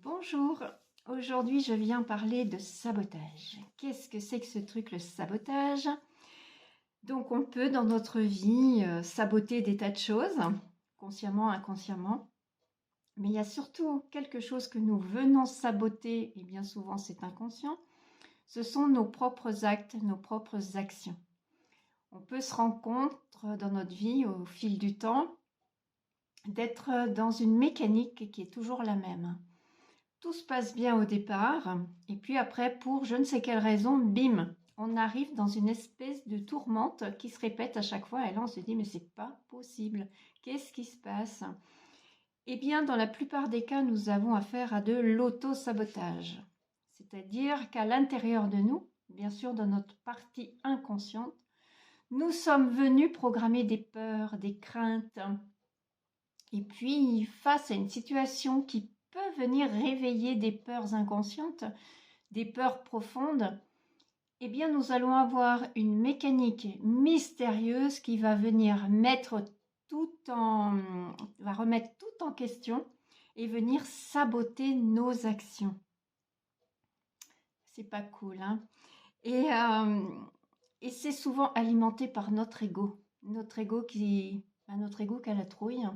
Bonjour, aujourd'hui je viens parler de sabotage. Qu'est-ce que c'est que ce truc, le sabotage? Donc on peut dans notre vie saboter des tas de choses, consciemment, inconsciemment. Mais il y a surtout quelque chose que nous venons saboter, et bien souvent c'est inconscient, ce sont nos propres actes, nos propres actions. On peut se rendre compte dans notre vie au fil du temps d'être dans une mécanique qui est toujours la même. Tout se passe bien au départ, et puis après, pour je ne sais quelle raison, bim, on arrive dans une espèce de tourmente qui se répète à chaque fois, et là on se dit mais c'est pas possible, qu'est-ce qui se passe? Eh bien, dans la plupart des cas, nous avons affaire à de l'auto-sabotage, c'est-à-dire qu'à l'intérieur de nous, bien sûr dans notre partie inconsciente, nous sommes venus programmer des peurs, des craintes, et puis face à une situation qui peut venir réveiller des peurs inconscientes, des peurs profondes, eh bien nous allons avoir une mécanique mystérieuse qui va venir remettre tout en question et venir saboter nos actions. C'est pas cool, hein? Et c'est souvent alimenté par notre ego qui a la trouille.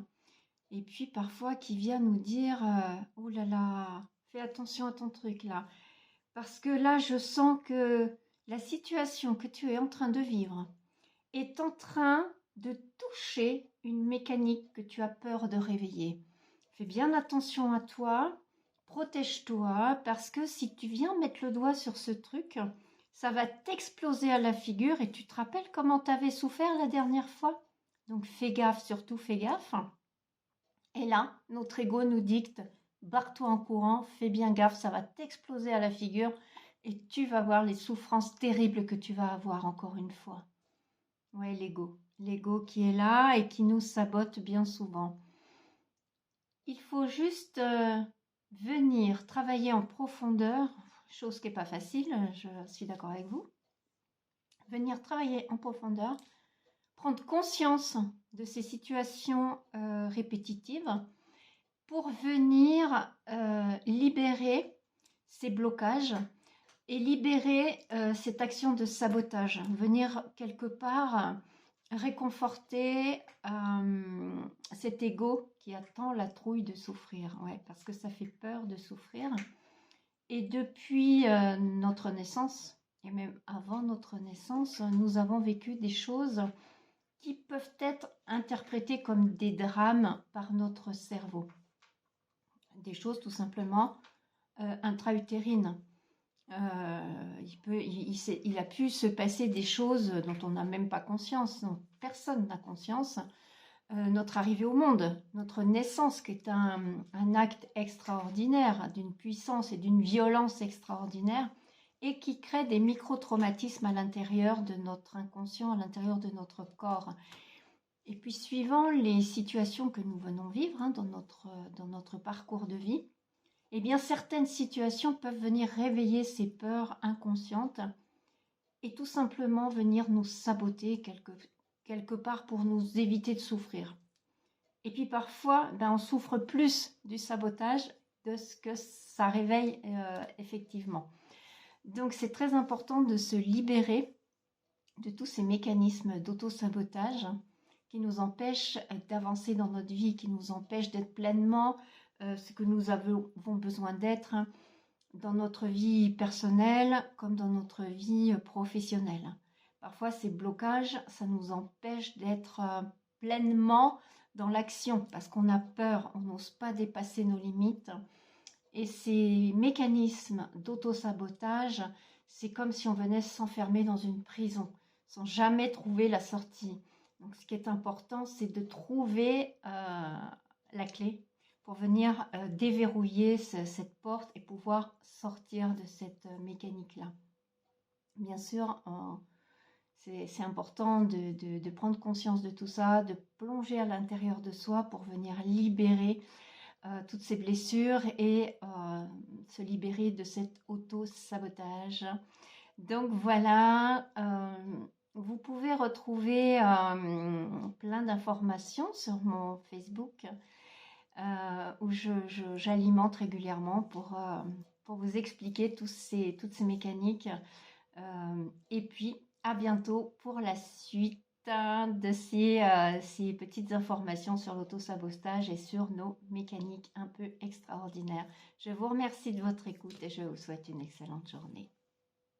Et puis parfois qui vient nous dire oh là là, fais attention à ton truc là. Parce que là, je sens que la situation que tu es en train de vivre est en train de toucher une mécanique que tu as peur de réveiller. Fais bien attention à toi, protège-toi, parce que si tu viens mettre le doigt sur ce truc, ça va t'exploser à la figure et tu te rappelles comment tu avais souffert la dernière fois? Donc fais gaffe, surtout fais gaffe. Et là, notre ego nous dicte, barre-toi en courant, fais bien gaffe, ça va t'exploser à la figure et tu vas voir les souffrances terribles que tu vas avoir encore une fois. Ouais, l'ego qui est là et qui nous sabote bien souvent. Il faut juste venir travailler en profondeur, chose qui n'est pas facile, je suis d'accord avec vous. Venir travailler en profondeur, prendre conscience de ces situations répétitives, pour venir libérer ces blocages et libérer cette action de sabotage, venir quelque part réconforter cet ego qui attend la trouille de souffrir, ouais, parce que ça fait peur de souffrir. Et depuis notre naissance, et même avant notre naissance, nous avons vécu des choses qui peuvent être interprétées comme des drames par notre cerveau. Des choses tout simplement intra-utérines. Il a pu se passer des choses dont on n'a même pas conscience, dont personne n'a conscience. Notre arrivée au monde, notre naissance, qui est un acte extraordinaire, d'une puissance et d'une violence extraordinaire, et qui crée des micro-traumatismes à l'intérieur de notre inconscient, à l'intérieur de notre corps. Et puis, suivant les situations que nous venons vivre dans notre parcours de vie, eh bien, certaines situations peuvent venir réveiller ces peurs inconscientes et tout simplement venir nous saboter quelque part pour nous éviter de souffrir. Et puis parfois, on souffre plus du sabotage de ce que ça réveille effectivement. Donc, c'est très important de se libérer de tous ces mécanismes d'auto-sabotage qui nous empêchent d'avancer dans notre vie, qui nous empêchent d'être pleinement ce que nous avons besoin d'être dans notre vie personnelle comme dans notre vie professionnelle. Parfois, ces blocages, ça nous empêche d'être pleinement dans l'action parce qu'on a peur, on n'ose pas dépasser nos limites. Et ces mécanismes d'auto-sabotage, c'est comme si on venait s'enfermer dans une prison sans jamais trouver la sortie. Donc, ce qui est important, c'est de trouver la clé pour venir déverrouiller cette porte et pouvoir sortir de cette mécanique-là. Bien sûr, c'est important de prendre conscience de tout ça, de plonger à l'intérieur de soi pour venir libérer toutes ces blessures et se libérer de cet auto-sabotage. Donc voilà, vous pouvez retrouver plein d'informations sur mon Facebook. où j'alimente régulièrement pour vous expliquer toutes ces mécaniques. Et puis, à bientôt pour la suite de ces petites informations sur l'autosabotage et sur nos mécaniques un peu extraordinaires. Je vous remercie de votre écoute et je vous souhaite une excellente journée.